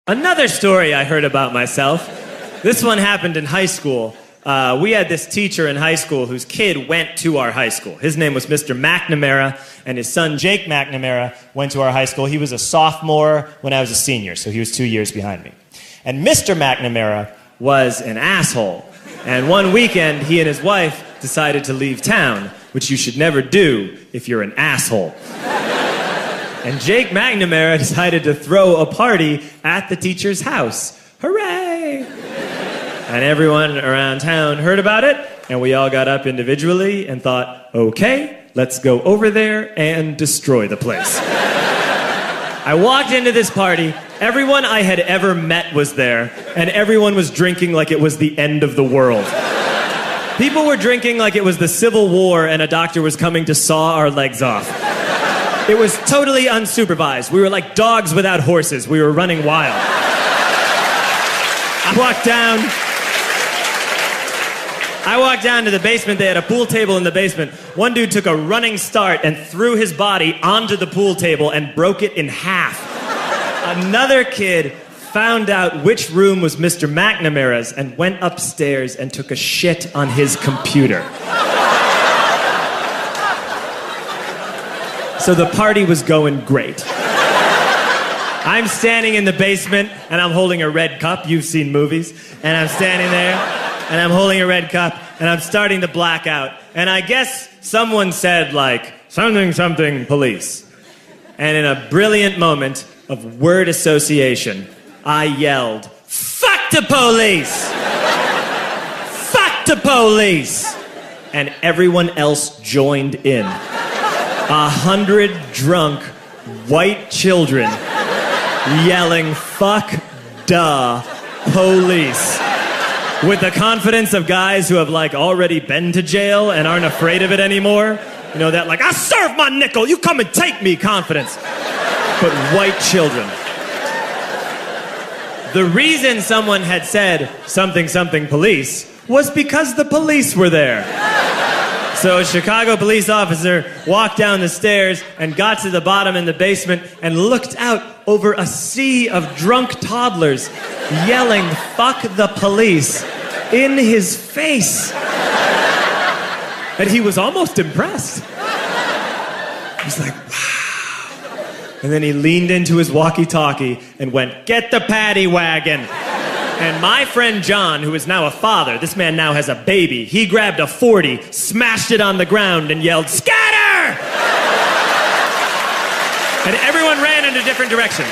Another story I heard about myself. This one happened in high school. We had this teacher in high school whose kid went to our high school. His name was Mr. McNamara, and his son Jake McNamara went to our high school. He was a sophomore when I was a senior, so he was 2 years behind me. And Mr. McNamara was an asshole. And one weekend, he and his wife decided to leave town, which you should never do if you're an asshole. And Jake McNamara decided to throw a party at the teacher's house. Hooray! And everyone around town heard about it, and we all got up individually and thought, okay, let's go over there and destroy the place. I walked into this party, everyone I had ever met was there, and everyone was drinking like it was the end of the world. People were drinking like it was the Civil War and a doctor was coming to saw our legs off. It was totally unsupervised. We were like dogs without horses. We were running wild. I walked down to the basement. They had a pool table in the basement. One dude took a running start and threw his body onto the pool table and broke it in half. Another kid found out which room was Mr. McNamara's and went upstairs and took a shit on his computer. So the party was going great. I'm standing in the basement and I'm holding a red cup. You've seen movies. And I'm standing there and I'm holding a red cup and I'm starting to black out. And I guess someone said like, something, something, police. And in a brilliant moment of word association, I yelled, fuck the police! Fuck the police! And everyone else joined in. 100 drunk white children yelling, fuck the police. With the confidence of guys who have like already been to jail and aren't afraid of it anymore. You know, that like, I serve my nickel, you come and take me confidence. But white children. The reason someone had said something, something, police was because the police were there. So a Chicago police officer walked down the stairs and got to the bottom in the basement and looked out over a sea of drunk toddlers yelling, fuck the police, in his face. And he was almost impressed. He was like, wow. And then he leaned into his walkie-talkie and went, get the paddy wagon. And my friend John, who is now a father, this man now has a baby, he grabbed a 40, smashed it on the ground, and yelled, scatter! And everyone ran in different directions.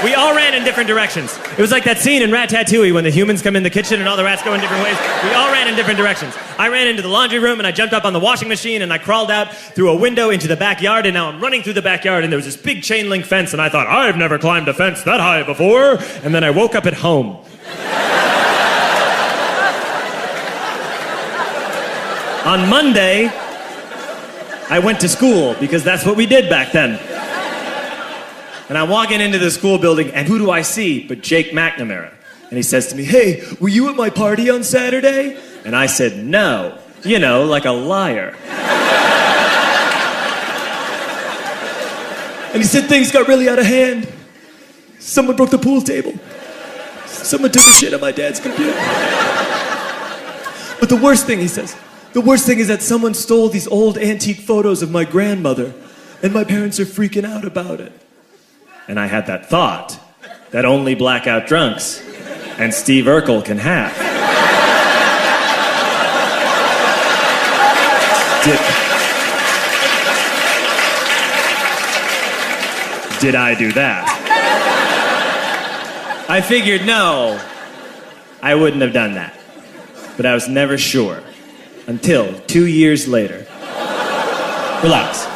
We all ran in different directions. It was like that scene in Ratatouille when the humans come in the kitchen and all the rats go in different ways. We all ran in different directions. I ran into the laundry room and I jumped up on the washing machine and I crawled out through a window into the backyard, and now I'm running through the backyard and there was this big chain link fence and I thought, I've never climbed a fence that high before. And then I woke up at home. On Monday, I went to school because that's what we did back then. And I'm walking into the school building, and who do I see but Jake McNamara? And he says to me, hey, were you at my party on Saturday? And I said, no. You know, like a liar. And he said things got really out of hand. Someone broke the pool table. Someone took a shit on my dad's computer. But the worst thing, he says, the worst thing is that someone stole these old antique photos of my grandmother, and my parents are freaking out about it. And I had that thought that only blackout drunks and Steve Urkel can have. Did I do that? I figured, no, I wouldn't have done that. But I was never sure. Until 2 years later. Relax.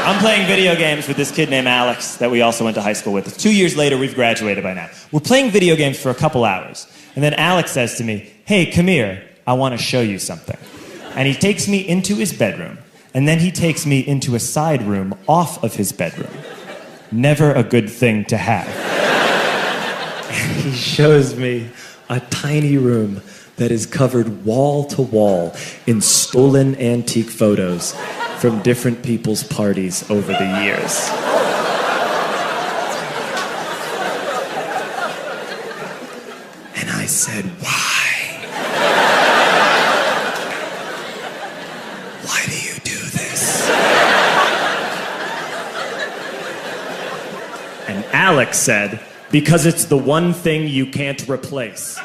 I'm playing video games with this kid named Alex that we also went to high school with. 2 years later, we've graduated by now. We're playing video games for a couple hours. And then Alex says to me, hey, come here, I want to show you something. And he takes me into his bedroom. And then he takes me into a side room off of his bedroom. Never a good thing to have. And he shows me a tiny room that is covered wall to wall in stolen antique photos from different people's parties over the years. said, "Why? Why do you do this?" And Alex said, "Because it's the one thing you can't replace."